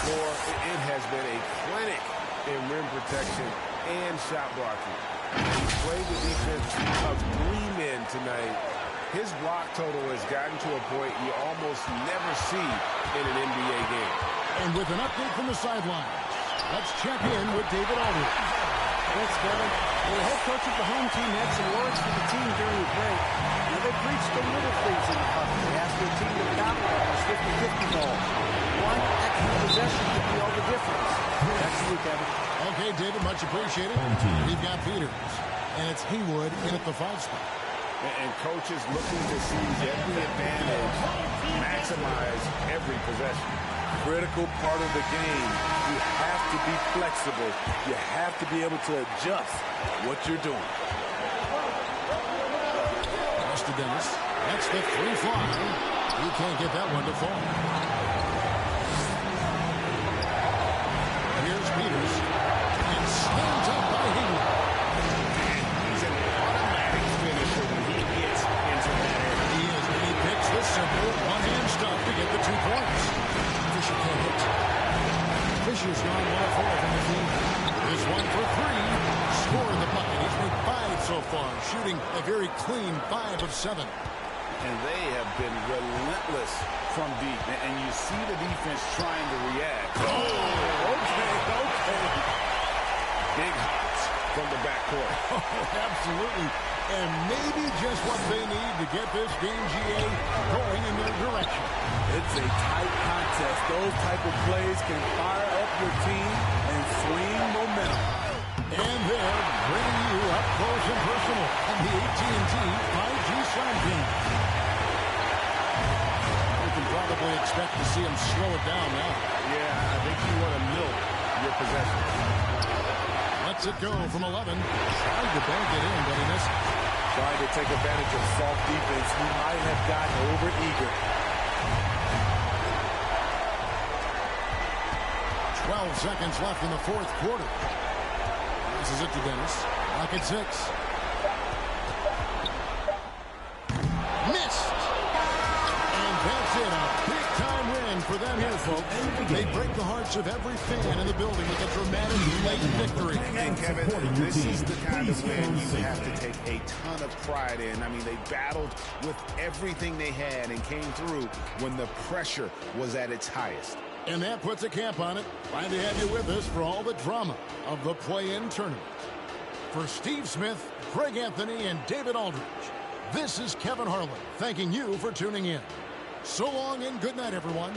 floor. It has been a clinic in rim protection and shot blocking. He's played the defense of 3 men tonight. His block total has gotten to a point you almost never see in an NBA game. And with an update from the sidelines, let's check in with David Aldridge. Thanks, Kevin. Well, the head coach of the home team had some words for the team during the break. Now, they preached the little things in the huddle. They asked their team to battle on those 50-50 balls. One extra possession could be all the difference. Back to you, Kevin. Okay, David, much appreciated. We've got Peters, and it's Haywood in at the 5 spot. And coaches looking to seize every advantage, maximize every possession. Critical part of the game. You have to be flexible. You have to be able to adjust what you're doing. Pass to Dennis. That's the 3 fly. He can't get that one to fall. Here's Peters. And slammed up by Haywood. He's an automatic finisher when he gets into that area. He is, and he picks the simple one-hand stuff to get the 2 points. Fisher can't hit. Fisher's gone 1 of 4 from the team. This one for 3. Scoring the bucket. He's made 5 so far, shooting a very clean 5 of 7. And they have been relentless from deep. And you see the defense trying to react. Oh, okay. Big hops from the backcourt. Oh, absolutely. And maybe just what they need to get this game, GA, going in their direction. It's a tight contest. Those type of plays can fire up your team and swing momentum. And they're bringing you up close and personal on the AT&T 5G Slam game. We can probably expect to see them slow it down now. Yeah, I think you want to milk your possession. Lets it go from 11. Tried to bank it in, but he missed it. Trying to take advantage of soft defense. He might have gotten over-eager. 12 seconds left in the 4th quarter. This is it to Dennis. Rocket 6. Missed. And that's it. A big-time win for them here, folks. They break the hearts of every fan in the building with a dramatic late victory. And Kevin, this is the kind of win you have to take a ton of pride in. I mean, they battled with everything they had and came through when the pressure was at its highest. And that puts a cap on it. Glad to have you with us for all the drama of the play-in tournament. For Steve Smith, Greg Anthony, and David Aldridge, this is Kevin Harlan thanking you for tuning in. So long and good night, everyone.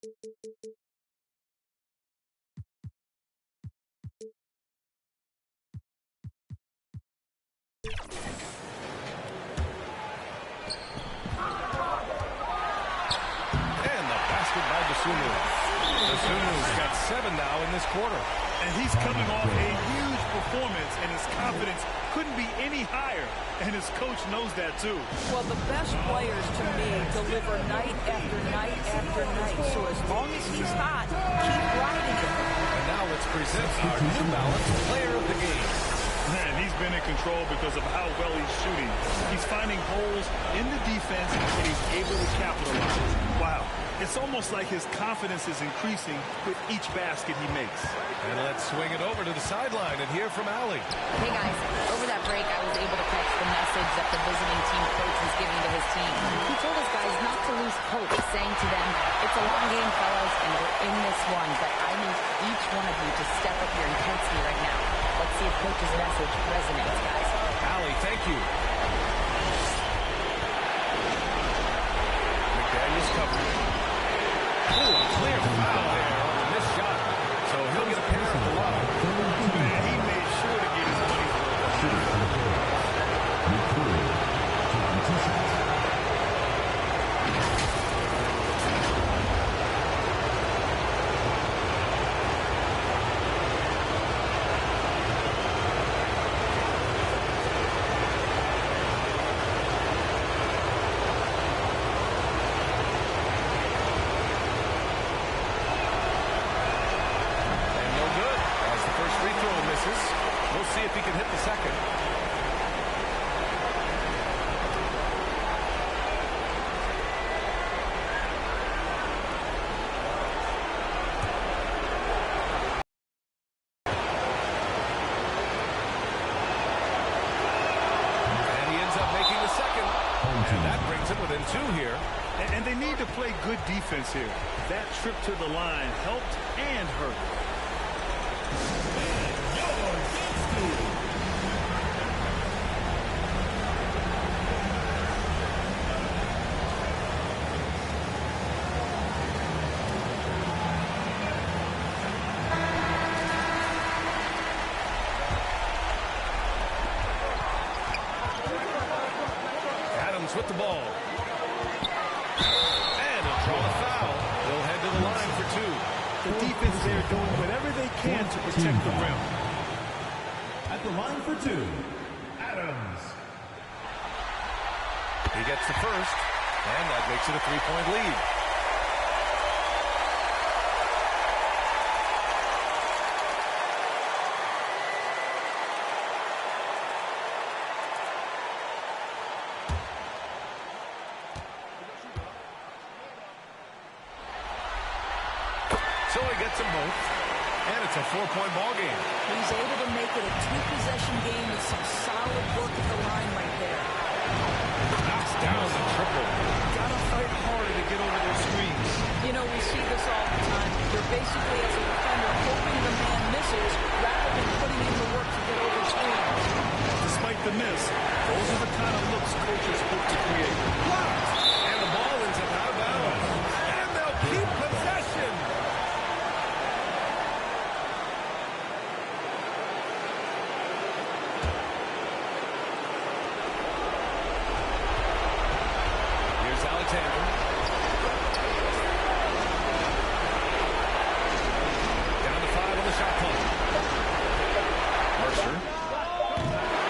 And the basket by Dosunmu's got 7 now in this quarter. And he's coming off a huge performance, and his confidence couldn't be any higher. And his coach knows that, too. Well, the best players, to me, deliver night after night after night. So as long as he's hot, keep riding him. And now let's present our New Balance Player of the Game. Man, he's been in control because of how well he's shooting. He's finding holes in the defense, and he's able to capitalize. Wow. It's almost like his confidence is increasing with each basket he makes. And let's swing it over to the sideline and hear from Allie. Hey, guys. Over that break, I was able to catch the message that the visiting team coach was giving to his team. He told his guys not to lose hope, saying to them, it's a long game, fellas, and we're in this one, but I need each one of you to step up your intensity right now. Let's see if coach's message resonates, guys. Allie, thank you. McDaniels covering. Ooh, clear foul there on the missed shot. So he'll get a pair at the line. Man, he made sure to get his money's worth. We'll see if he can hit the second. And he ends up making the second. And that brings him within 2 here. And they need to play good defense here. That trip to the line helped and hurt. With the ball. And he'll draw a foul. He'll head to the line for 2. The defense there doing whatever they can to protect the rim. At the line for 2, Adams. He gets the first, and that makes it a 3-point lead. So he gets them both, and it's a 4-point ball game. He's able to make it a 2-possession game with some solid work at the line right there. Knocks down the triple. Gotta fight harder to get over those screens. You know, we see this all the time. You're basically, as a defender, hoping the man misses rather than putting in the work to get over screens. Despite the miss, those are the kind of looks coaches hope to create. Blocked! And the ball ends up out of bounds. And they'll keep possession. Down to 5 on the shot clock. Mercer.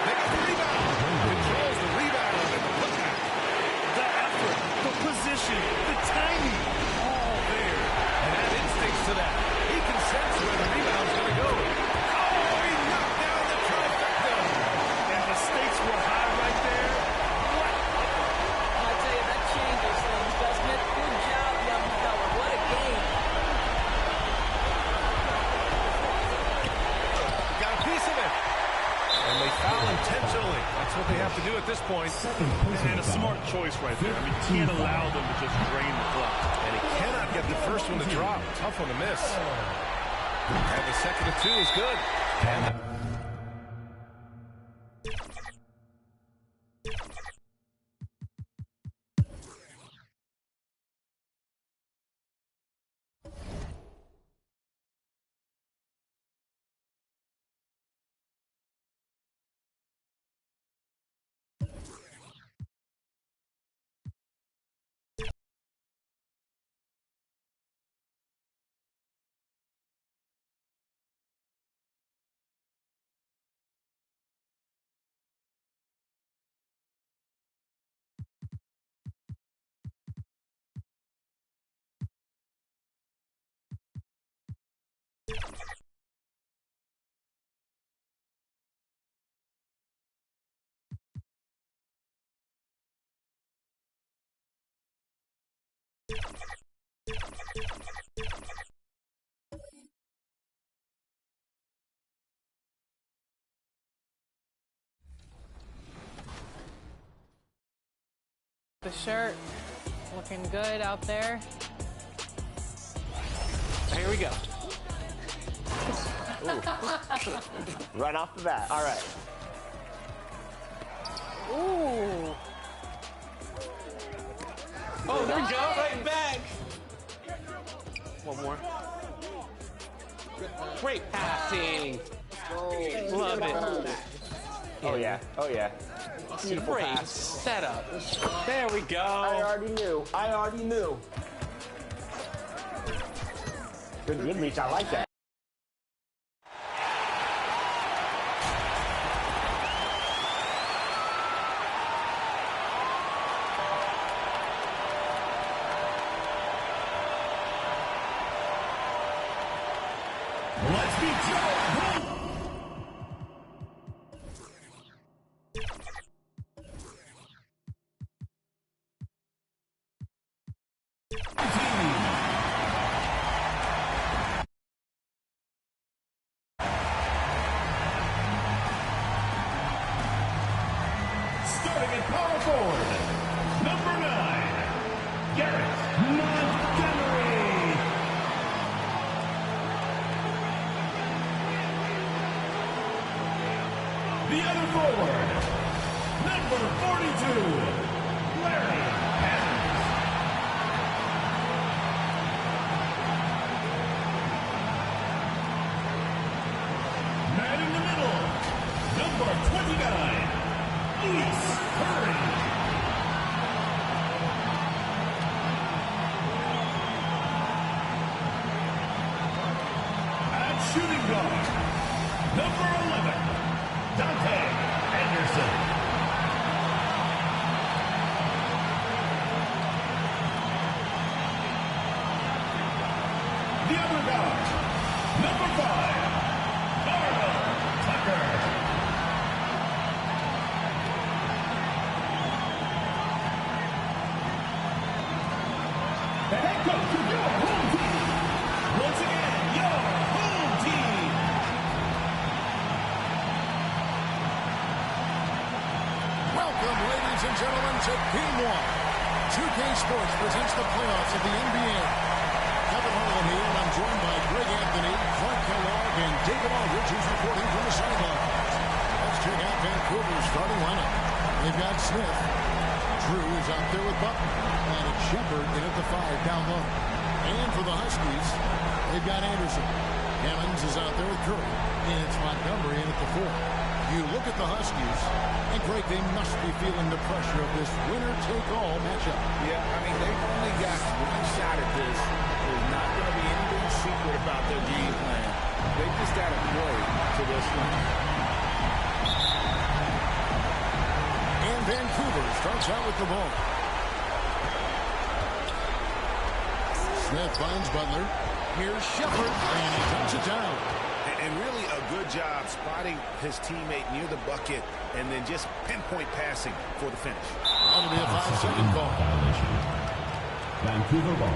They got the rebound. Controls the rebound and the putback. The effort, the position, the timing, all there. And add instincts to that. He can sense where the rebound's going to go. Oh, he knocked down the trifecta. And the stakes were high right there. What? I tell you, that changes things, doesn't it? Good job, young fella. What a game. Got a piece of it. And they foul intentionally. That's what they have to do at this point. And a smart choice right there. I mean, you can't allow them to just drain the clock. And he cannot get the first one to drop. Tough one to miss. And the second of 2 is good. And The shirt looking good out there. Here we go. Right off the bat. All right. Ooh. Oh, there we go. Right back. One more. Great passing. Love it. Oh, yeah. Oh, yeah. Beautiful Great pass. setup. There we go. I already knew. I already knew. Good reach. I like that. Let's be Joe. Starting at power forward, number 9, Garrett Montgomery. The other forward, number 42, Larry Evans. Man in the middle, number 29, Luis Curry. At shooting guard, number 11, Dante Anderson. The other guard, number 5, Marvel Tucker. The head coach of your home team. Once again, your home team. Welcome, ladies and gentlemen, to Game 1. 2K Sports presents the playoffs of the NBA. Kevin Harlan here, and I'm joined by Greg Anthony, Clark Kellogg, and David Aldridge, who's reporting from the sidelines. Let's check out Vancouver's starting lineup. They've got Smith. Drew is out there with Button. And it's Shepard in at the 5 down low. And for the Huskies, they've got Anderson. Hammonds is out there with Curry. And it's Montgomery in at the 4. You look at the Huskies, and Greg, they must be feeling the pressure of this winner-take-all matchup. Yeah, I mean, they've only got one shot at this. There's not going to be anything secret about their game plan. They've just got to play to this one. And Vancouver starts out with the ball. Smith finds Butler. Here's Shepard, and he dumps it down. And really a good job spotting his teammate near the bucket and then just pinpoint passing for the finish. That'll be a 5-second call. Vancouver ball.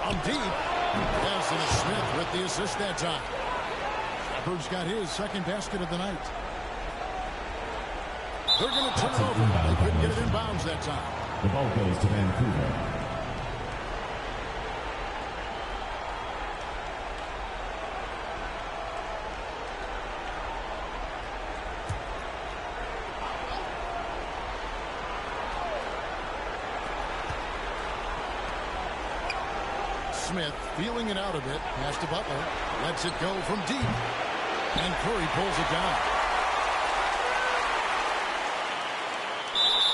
On deep. Yes, and it's Smith with the assist that time. Shepard's got his second basket of the night. They're going to turn it over. They couldn't get it in bounds that time. The ball goes to Vancouver. Smith feeling it out a bit. Pass to Butler. Lets it go from deep. And Curry pulls it down.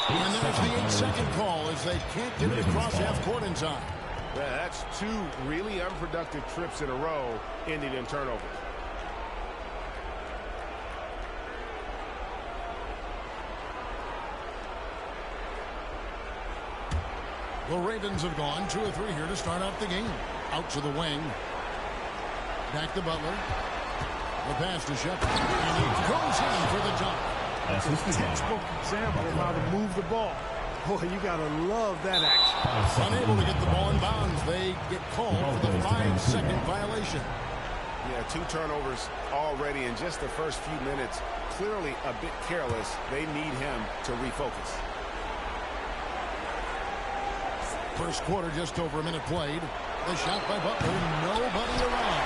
And there's the 8-second call as they can't get it across half court in time. Yeah, that's 2 really unproductive trips in a row ending in turnovers. The Ravens have gone 2 of 3 here to start out the game. Out to the wing. Back to Butler. The pass to Shepard. And he goes in for the dunk. That's a textbook example of how to move the ball. Boy, you got to love that action. Unable to get the ball in bounds. They get called for the 5-second violation. Yeah, 2 turnovers already in just the first few minutes. Clearly a bit careless. They need him to refocus. First quarter, just over a minute played. The shot by Butler. Nobody around.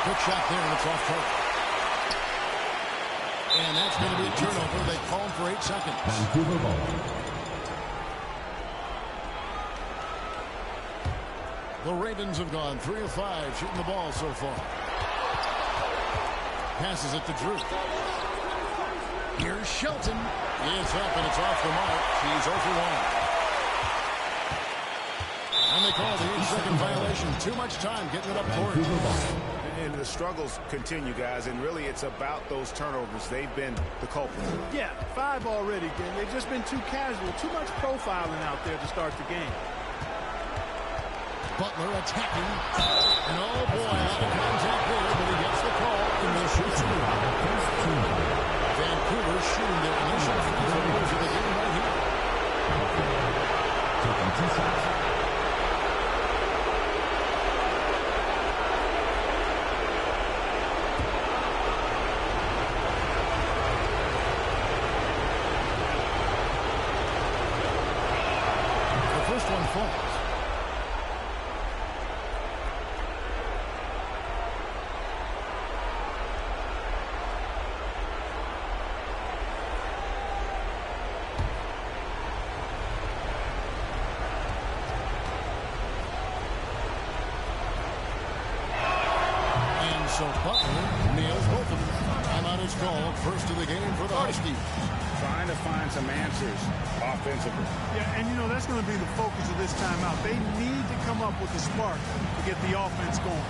Good shot there, and it's off target. And that's going to be a turnover. They call him for 8 seconds. Vancouver ball. The Ravens have gone 3 of 5 shooting the ball so far. Passes it to Drew. Here's Shelton. It's up and it's off the mark. He's 0 for 1. And they call the 8-second violation. Too much time getting it up court. And the struggles continue, guys, and really it's about those turnovers. They've been the culprit. Yeah, 5 already, Dan. They've just been too casual, too much profiling out there to start the game. Butler attacking. And oh boy, out of contact there, but he gets the call. And they shoot 2. Vancouver shooting their initial free throws of the game right here. Taking 2 shots. The first one falls. So Butler nails both of them. Timeout is called. First of the game for the Huskies. Trying to find some answers offensively. Yeah, and you know, that's going to be the focus of this timeout. They need to come up with a spark to get the offense going.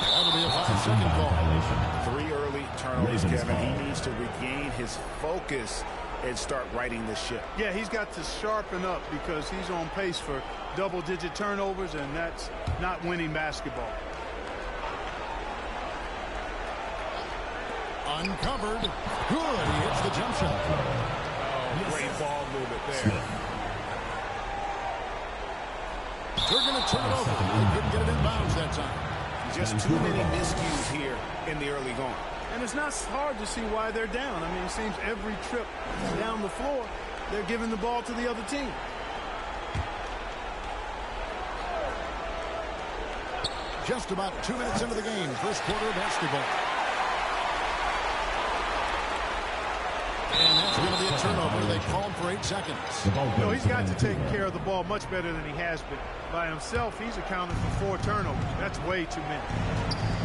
That'll be a 5-second call. 3 early turnovers, Kevin. He needs to regain his focus and start righting the ship. Yeah, he's got to sharpen up because he's on pace for double-digit turnovers, and that's not winning basketball. Uncovered. Good. He hits the jump shot. Oh, great ball movement there. They're going to turn it over. They couldn't get it in bounds that time. Just too many miscues here in the early going. And it's not hard to see why they're down. I mean, it seems every trip down the floor, they're giving the ball to the other team. Just about 2 minutes into the game. First quarter of basketball. And that's going to be a turnover. They call him for 8 seconds. You know, he's got to take care of the ball much better than he has been. By himself, he's accounted for 4 turnovers. That's way too many.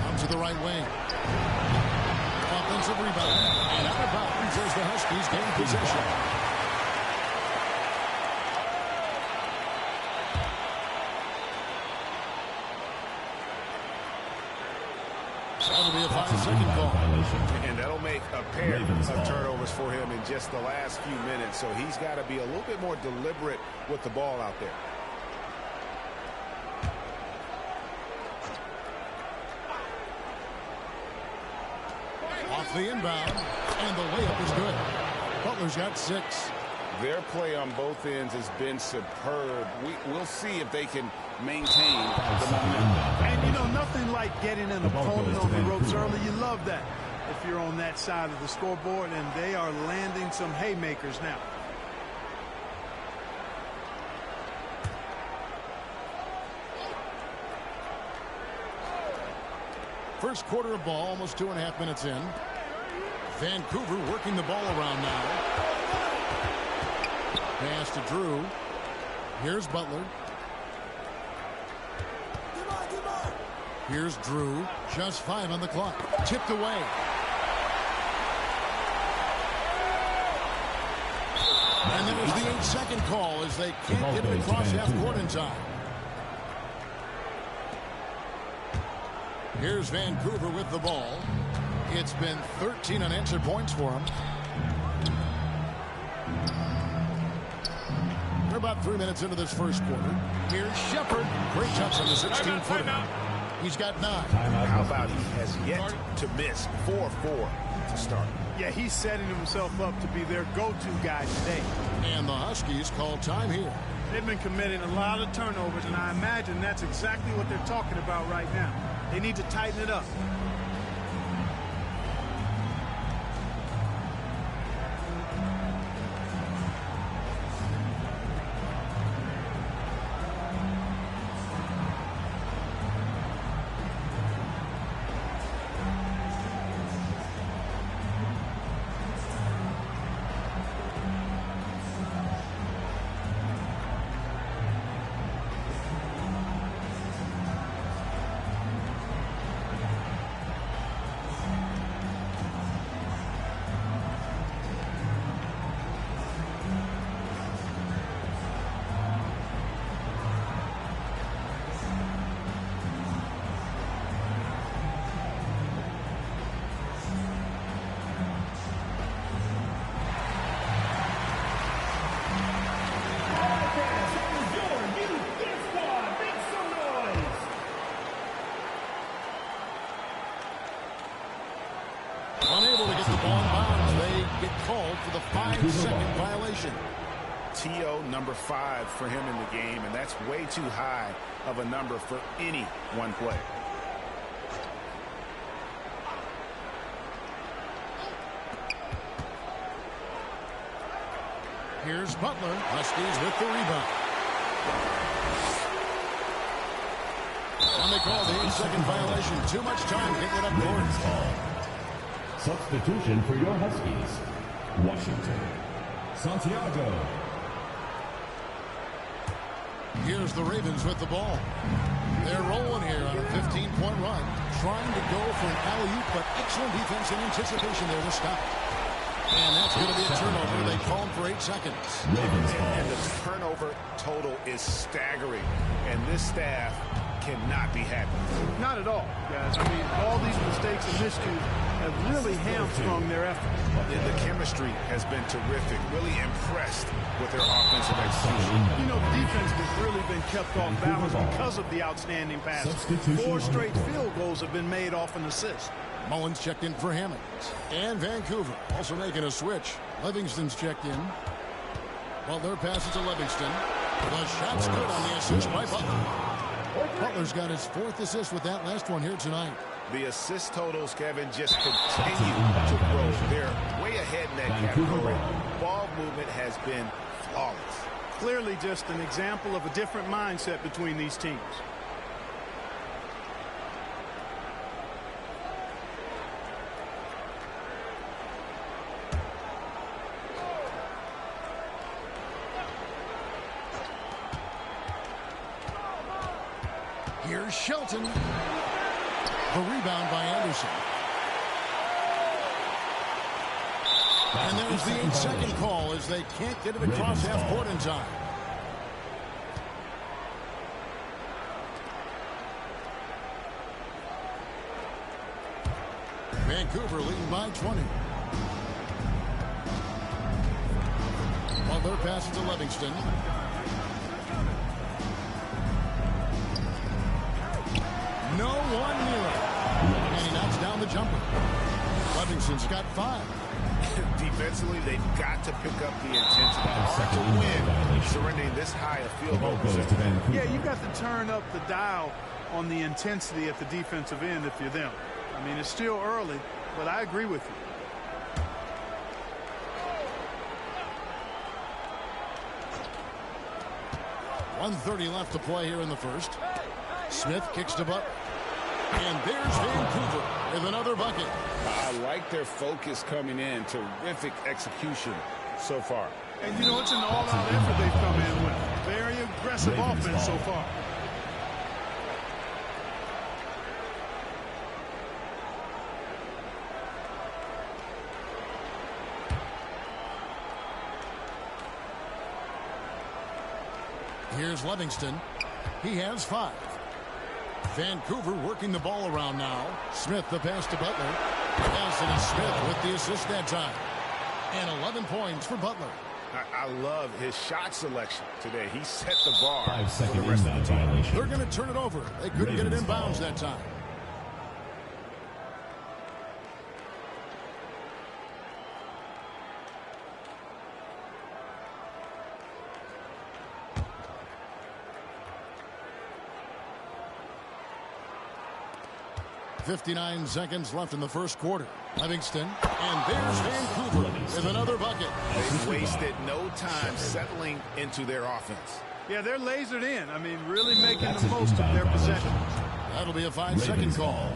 Comes to the right wing. Offensive rebound. And out of bounds as the Huskies gain possession. That'll be a 5-second call. And that'll make a pair of turnovers for him in just the last few minutes. So he's got to be a little bit more deliberate with the ball out there. Off the inbound. And the layup is good. Butler's got 6. Their play on both ends has been superb. We'll see if they can maintain the momentum. And, you know, nothing like getting an opponent on the ropes early. You love that if you're on that side of the scoreboard, and they are landing some haymakers now. First quarter of ball, almost 2.5 minutes in. Vancouver working the ball around now. Pass to Drew. Here's Butler. Here's Drew. Just 5 on the clock. Tipped away. And there's the 8-second call as they can't get it across half court in time. Here's Vancouver with the ball. It's been 13 unanswered points for them. They're about 3 minutes into this first quarter. Here's Shepard. Great touch on the 16-footer. He's got 9. How about he has yet to miss 4-4 to start? Yeah, he's setting himself up to be their go-to guy today. And the Huskies call time here. They've been committing a lot of turnovers, and I imagine that's exactly what they're talking about right now. They need to tighten it up. Unable to get the ball in bounds. They get called for the 5-second violation. TO number 5 for him in the game, and that's way too high of a number for any one play. Here's Butler. Huskies with the rebound. And they call the 8-second violation. Too much time getting it up court. Substitution for your Huskies. Washington. Santiago. Here's the Ravens with the ball. They're rolling here on a 15-point run. Trying to go for an alley-oop, but excellent defense and anticipation there to stop. And that's going to be a turnover. They call for 8 seconds. And the turnover total is staggering. And this staff cannot be happy. Not at all, guys. I mean, all these mistakes and miscues have really hamstrung their effort. And the chemistry has been terrific. Really impressed with their offensive execution. You know, the defense has really been kept off balance because of the outstanding passes. 4 straight field goals have been made off an assist. Mullins checked in for Hammonds. And Vancouver also making a switch. Livingston's checked in. Well, their pass is to Livingston. The shot's good on the assist by Butler. Butler's got his 4th assist with that last one here tonight. The assist totals, Kevin, just continue to grow. They're way ahead in that category. Ball movement has been flawless. Clearly just an example of a different mindset between these teams. Here's Shelton. The rebound by Anderson. And there's the 8-second call as they can't get it across half court in time. Vancouver leading by 20. Well, their pass to Livingston. No one near it. And he knocks down the jumper. Livingston's got 5. Defensively, they've got to pick up the intensity. Hard to win surrendering this high a field goal percentage. Yeah, you got to turn up the dial on the intensity at the defensive end if you're them. I mean, it's still early, but I agree with you. .130 left to play here in the first. Smith kicks to Butler. And there's Vancouver with another bucket. I like their focus coming in. Terrific execution so far. And, you know, it's an all-out effort they've come in with. Very aggressive offense so far. Here's Livingston. He has 5. Vancouver working the ball around now. Smith the pass to Butler. Anthony Smith with the assist that time. And 11 points for Butler. I love his shot selection today. He set the bar 5 for second the rest of the team. violation. They're going to turn it over. They couldn't get it in bounds that time. .59 seconds left in the first quarter. Livingston, and there's Vancouver with another bucket. They wasted no time settling into their offense. Yeah, they're lasered in. I mean, really making the most of their possession. That'll be a 5-second call.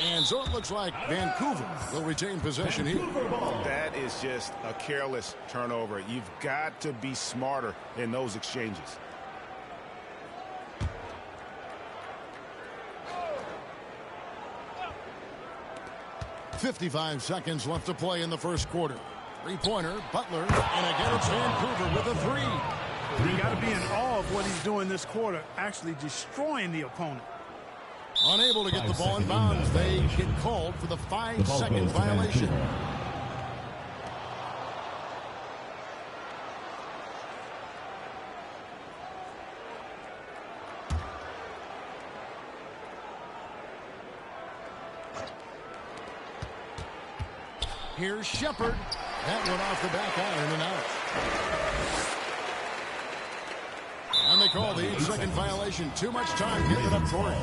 And so it looks like Vancouver will retain possession here. That is just a careless turnover. You've got to be smarter in those exchanges. .55 seconds left to play in the first quarter. Three-pointer, Butler, and again it's Vancouver with a 3. You got to be in awe of what he's doing this quarter, actually destroying the opponent. Unable to get the ball in bounds. They get called for the 5-second violation. Here's Shepard. That went off the back iron and out. And they call the 8-second violation. Too much time getting it up court.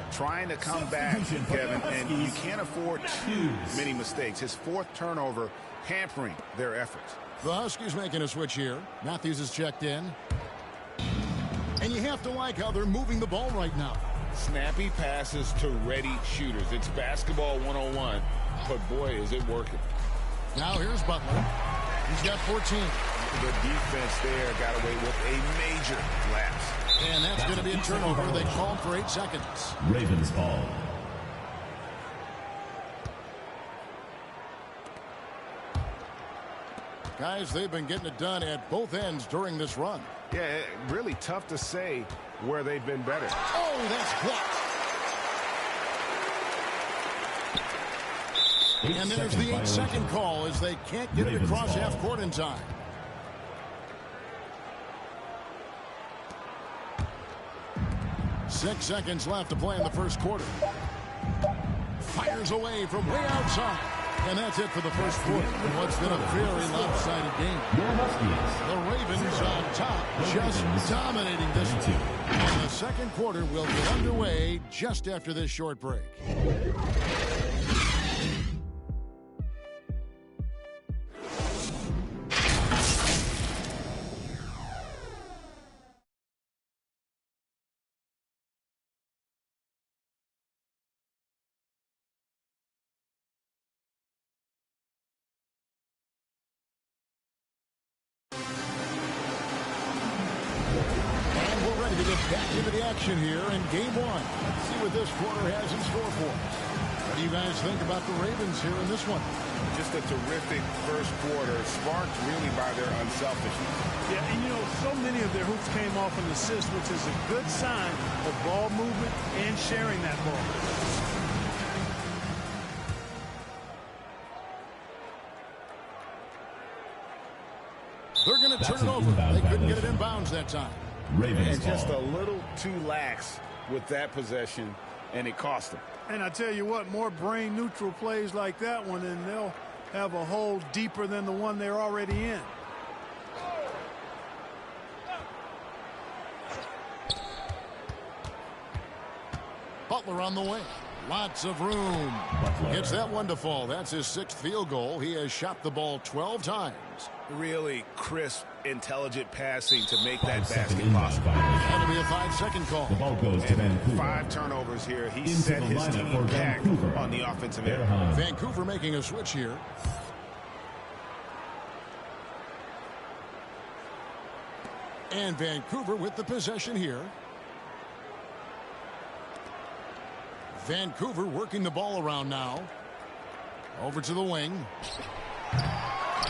Trying to come back, Kevin, and you can't afford too many mistakes. His 4th turnover hampering their efforts. The Huskies making a switch here. Matthews is checked in. And you have to like how they're moving the ball right now. Snappy passes to ready shooters. It's basketball 101, but boy, is it working. Now here's Butler. He's got 14. The defense there got away with a major lapse. And that's going to be a turnover. They called for 8 seconds. Ravens ball. Guys, they've been getting it done at both ends during this run. Yeah, really tough to say where they've been better. Oh, that's blocked. And there's the 8-second call as they can't get it across half court in time. Six seconds left to play in the first quarter. Fires away from way outside. And that's it for the first quarter. What's been a very lopsided game. The Ravens on top, just dominating this one. And the second quarter will get underway just after this short break. Back into the action here in game 1. Let's see what this quarter has in store for us. What do you guys think about the Ravens here in this one? Just a terrific first quarter, sparked really by their unselfishness. Yeah, and you know, so many of their hoops came off an assist, which is a good sign of ball movement and sharing that ball. They're going to turn it over. They couldn't get it in bounds that time. And just a little too lax with that possession, and it cost them. And I tell you what, more brain-neutral plays like that one, and they'll have a hole deeper than the one they're already in. Butler on the wing. Lots of room. Gets that one to fall. That's his 6th field goal. He has shot the ball 12 times. Really crisp, intelligent passing to make that basket possible. That'll be a 5-second call. The ball goes to Vancouver. 5 turnovers here. He set his team back on the offensive end. Vancouver making a switch here. And Vancouver with the possession here. Vancouver working the ball around now. Over to the wing.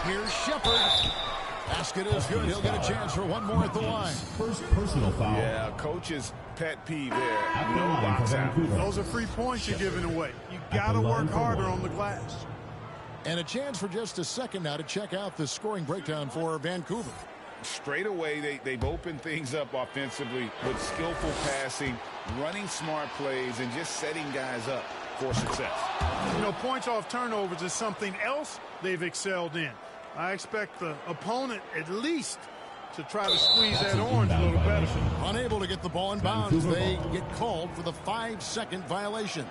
Here's Shepard. Basket is good. He'll get a chance for one more at the line. First personal foul. Yeah, coach's pet peeve there. No box out. Those are free points you're giving away. You got to work harder on the glass. And a chance for just a second now to check out the scoring breakdown for Vancouver. Straight away, they've opened things up offensively with skillful passing, running smart plays, and just setting guys up for success. You know, points off turnovers is something else they've excelled in. I expect the opponent at least to try to squeeze that orange a little better. Unable to get the ball in bounds, they get called for the 5-second violation.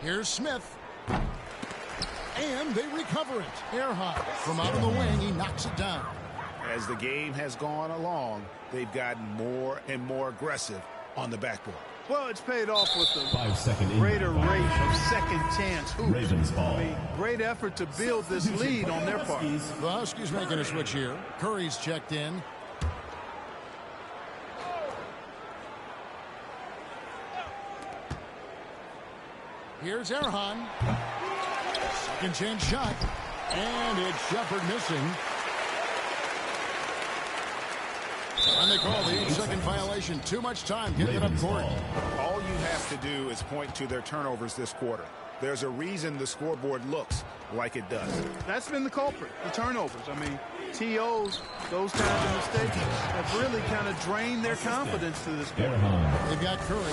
Here's Smith. And they recover it. Earhart from out of the wing, he knocks it down. As the game has gone along, they've gotten more and more aggressive on the backboard. Well, it's paid off with a 5-second greater rate of second chance hoops. Ravens ball. I mean, great effort to build this lead on their part. The Huskies making a switch here. Curry's checked in. Here's Erhan. Second chance shot. And it's Shepard missing. And they call the 8-second violation. Too much time getting it up court. All you have to do is point to their turnovers this quarter. There's a reason the scoreboard looks like it does. That's been the culprit, the turnovers. I mean, TOs, those kinds of mistakes have really kind of drained their confidence to this point. They've got Curry.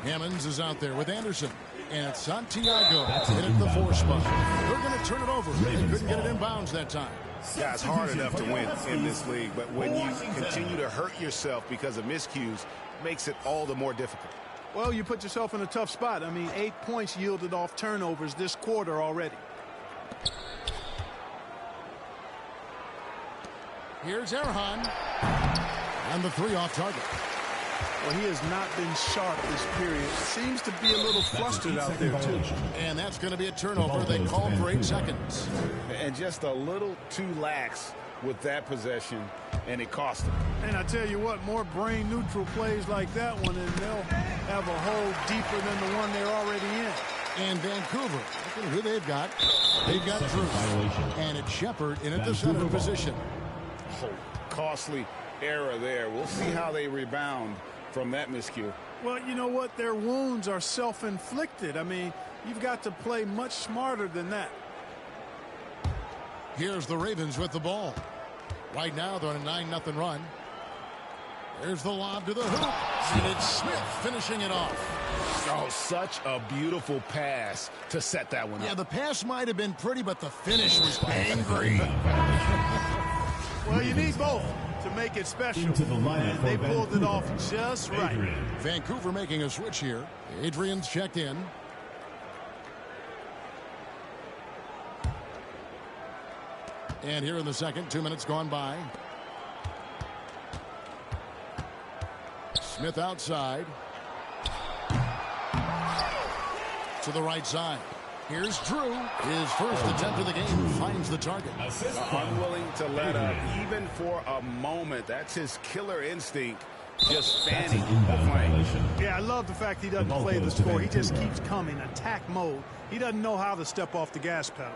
Hammonds is out there with Anderson. And it's Santiago in at the 4 spot. They're going to turn it over. They couldn't get it in bounds that time. Yeah, it's hard enough to win in this league, but when you continue to hurt yourself because of miscues, it makes it all the more difficult. Well, you put yourself in a tough spot. I mean, 8 points yielded off turnovers this quarter already. Here's Erhan. And the 3 off target. Well, he has not been sharp this period. Seems to be a little flustered out there, too. And that's going to be a turnover. They called for 8 seconds. And just a little too lax with that possession, and it cost them. And I tell you what, more brain-neutral plays like that one, and they'll have a hole deeper than the one they're already in. And Vancouver, look at who they've got. They've got Drew. And it's Shepard in at the center position. Oh, costly error there. We'll see how they rebound from that miscue. Well, you know what? Their wounds are self-inflicted. I mean, you've got to play much smarter than that. Here's the Ravens with the ball. Right now, they're on a 9-0 run. There's the lob to the hoop. And it's Smith finishing it off. Oh, such a beautiful pass to set that one up. Yeah, the pass might have been pretty, but the finish was angry. Well, you need both to make it special. And they pulled it off just right. Vancouver making a switch here. Adrian's checked in. And here in the second, 2 minutes gone by. Smith outside. To the right side. Here's Drew. His first attempt of the game finds the target. Unwilling to let up, even for a moment. That's his killer instinct, just spanning the flank. Yeah, I love the fact he doesn't play the score. He just keeps coming, attack mode. He doesn't know how to step off the gas pedal.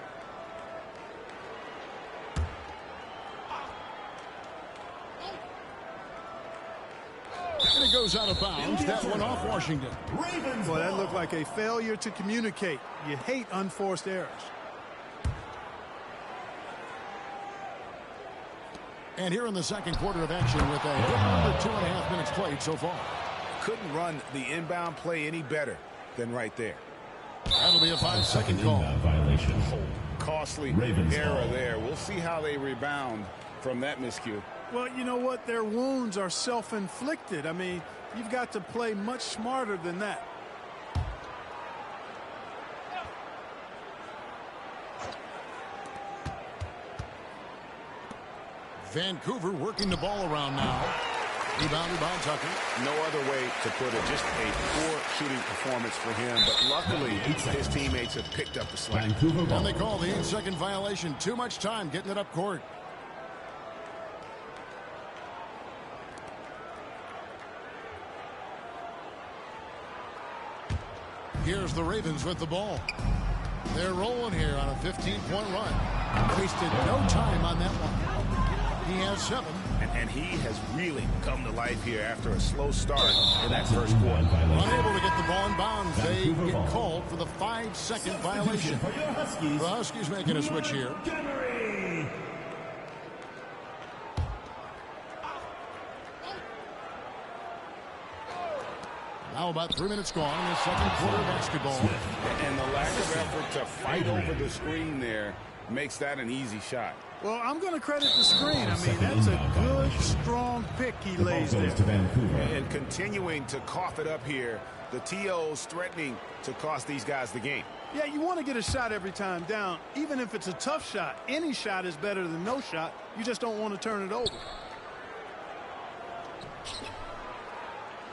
And it goes out of bounds. That one off Washington. Well, that looked like a failure to communicate. You hate unforced errors. And here in the second quarter of action with a little under 2.5 minutes played so far. Couldn't run the inbound play any better than right there. That'll be a 5-second call. Violation. Costly error there. We'll see how they rebound from that miscue. Well, you know what? Their wounds are self-inflicted. I mean, you've got to play much smarter than that. Vancouver working the ball around now. Rebounded by Tucker. No other way to put it. Just a poor shooting performance for him. But luckily, his teammates have picked up the slack. And they call the 8-second violation. Too much time getting it up court. Here's the Ravens with the ball. They're rolling here on a 15-point run. Wasted no time on that one. He has 7. And he has really come to life here after a slow start in that first quarter. Unable to get the ball in bounds. They get called for the 5-second violation. The Huskies making a switch here. Now about 3 minutes gone in the second quarter of basketball. And the lack of effort to fight over the screen there makes that an easy shot. Well, I'm going to credit the screen. I mean, that's a good, strong pick he lays there. And continuing to cough it up here, the TO's threatening to cost these guys the game. Yeah, you want to get a shot every time down. Even if it's a tough shot, any shot is better than no shot. You just don't want to turn it over.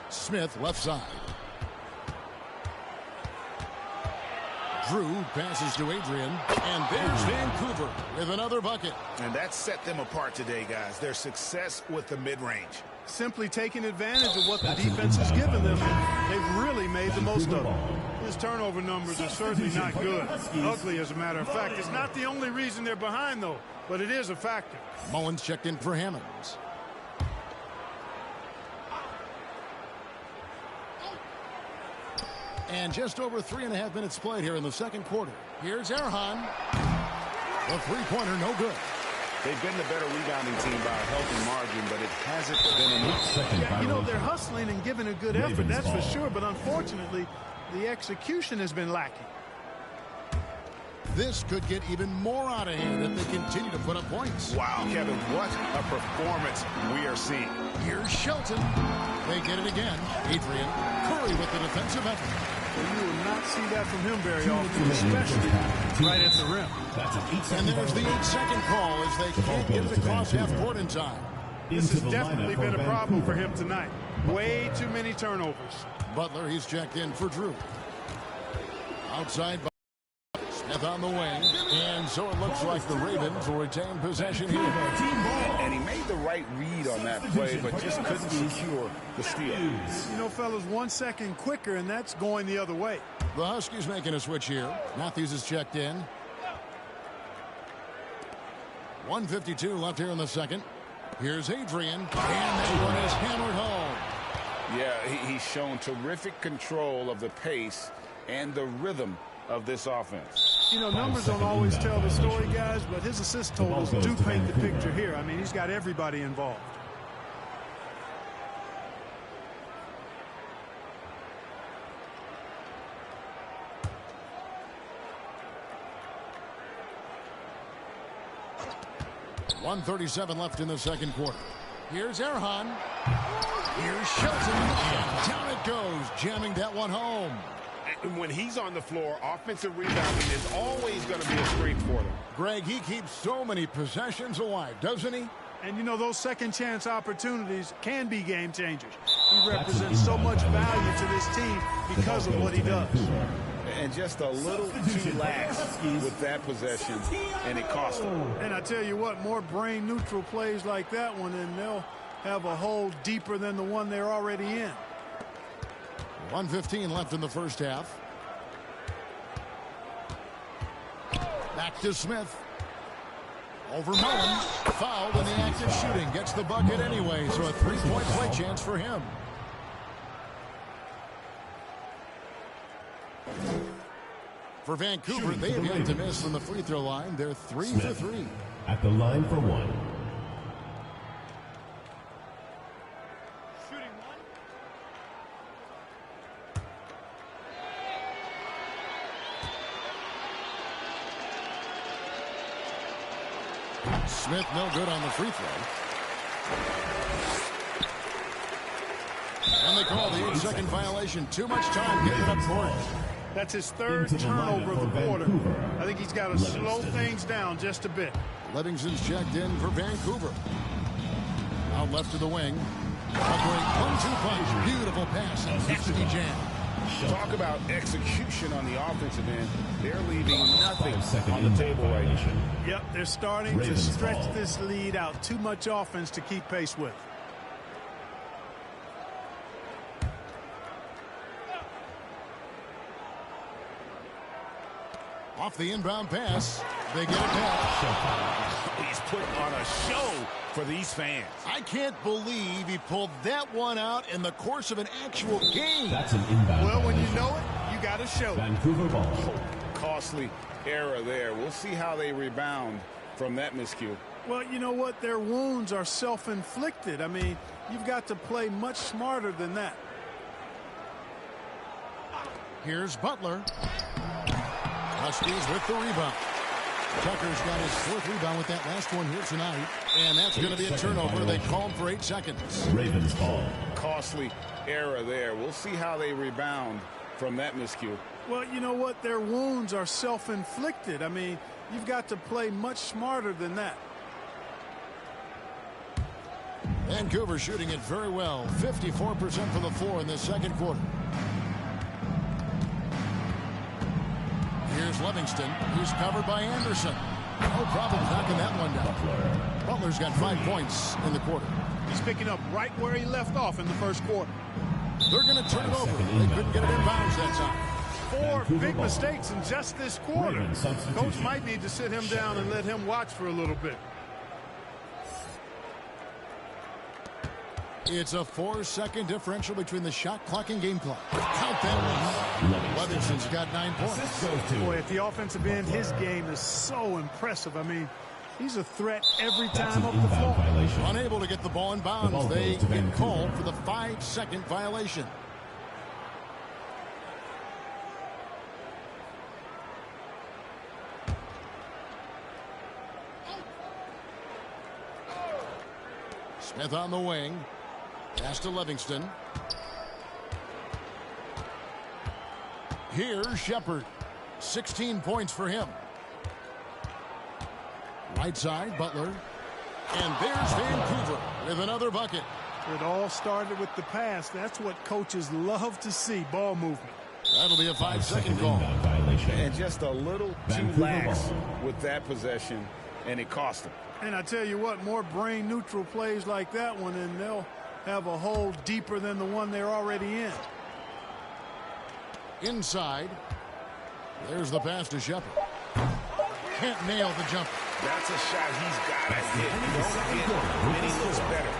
Smith left side. Drew passes to Adrian, and there's Vancouver with another bucket. And that set them apart today, guys. Their success with the mid-range. Simply taking advantage of what the defense has given them. They've really made the most of it. His turnover numbers are certainly not good. Ugly, as a matter of fact. It's not the only reason they're behind, though, but it is a factor. Mullins checked in for Hammonds. And just over 3.5 minutes played here in the second quarter. Here's Erhan. The three-pointer, no good. They've been the better rebounding team by a healthy margin, but it hasn't been enough. Yeah, you know, they're hustling and giving a good effort, that's for sure. But unfortunately, the execution has been lacking. This could get even more out of hand if they continue to put up points. Wow, Kevin, what a performance we are seeing. Here's Shelton. They get it again. Adrian. Curry with the defensive effort. You will not see that from him very often, especially right at the rim. And there's the 8-second call as they can't get it across half court in time. This has definitely been a problem for him tonight. Way too many turnovers. Butler, he's checked in for Drew. Outside. Smith on the wing, and so it looks like the Ravens will retain possession here. And he made the right read on that play, but just couldn't secure the steal. You know, fellas, 1 second quicker, and that's going the other way. The Huskies making a switch here. Matthews is checked in. 1:52 left here in the second. Here's Adrian, and that one is hammered home. Yeah, he's shown terrific control of the pace and the rhythm of this offense. You know, numbers don't always tell the story, guys, but his assist totals do paint the picture here. I mean, he's got everybody involved. .137 left in the second quarter. Here's Erhan. Here's Shelton. And down it goes, jamming that one home. And when he's on the floor, offensive rebounding is always going to be a strength for them. Greg, he keeps so many possessions alive, doesn't he? And, you know, those second-chance opportunities can be game changers. He represents so much value to this team because of what he does. And just a little too lax with that possession, and it cost them. And I tell you what, more brain-neutral plays like that one, and they'll have a hole deeper than the one they're already in. 1:15 left in the first half. Back to Smith. Over Mullins. Fouled in the act of shooting. Gets the bucket anyway, so a three-point play chance for him. For Vancouver, they have yet to miss from the free throw line. They're 3 for 3. At the line for one. Shooting one. Smith no good on the free throw. And they call the 8-second violation. Too much time getting up court. That's his third turnover of the quarter. I think he's got to slow things down just a bit. Livingston's checked in for Vancouver. Out left to the wing. A great 1-2 punch. Beautiful pass and nasty jam. Talk about execution on the offensive end. They're leaving nothing on the table right now. Yep, they're starting to stretch this lead out. Too much offense to keep pace with. Off the inbound pass, they get it back. He's put on a show for these fans. I can't believe he pulled that one out in the course of an actual game. That's an inbound. Well, when you know it, you got to show it. Vancouver ball. Costly error there. We'll see how they rebound from that miscue. Well, you know what? Their wounds are self-inflicted. I mean, you've got to play much smarter than that. Here's Butler. Huskies with the rebound. Tucker's got his 4th rebound with that last one here tonight. And that's going to be a turnover. They call him for 8 seconds. Ravens ball. Costly error there. We'll see how they rebound from that miscue. Well, you know what? Their wounds are self-inflicted. I mean, you've got to play much smarter than that. Vancouver shooting it very well. 54% for the floor in the second quarter. Here's Livingston. He's covered by Anderson. No problem knocking that one down. Butler's got 5 points in the quarter. He's picking up right where he left off in the first quarter. They're going to turn it over. They couldn't get it inbounds that time. 4 big mistakes in just this quarter. Coach might need to sit him down and let him watch for a little bit. It's a 4-second differential between the shot clock and game clock. Count that one. Livingston's got 9 points. Boy, at the offensive end, his game is so impressive. I mean, he's a threat every time up the floor. Unable to get the ball in bounds. They get called for the 5-second violation. Smith on the wing. Pass to Livingston. Here's Shepard. 16 points for him. Right side, Butler. And there's Vancouver with another bucket. It all started with the pass. That's what coaches love to see, ball movement. That'll be a 5-second call. And just a little too lax with that possession, and it cost them. And I tell you what, more brain-neutral plays like that one, and they'll have a hole deeper than the one they're already in. Inside. There's the pass to Shepard. Can't nail the jumper. That's a shot he's got to hit. Don't get many looks better.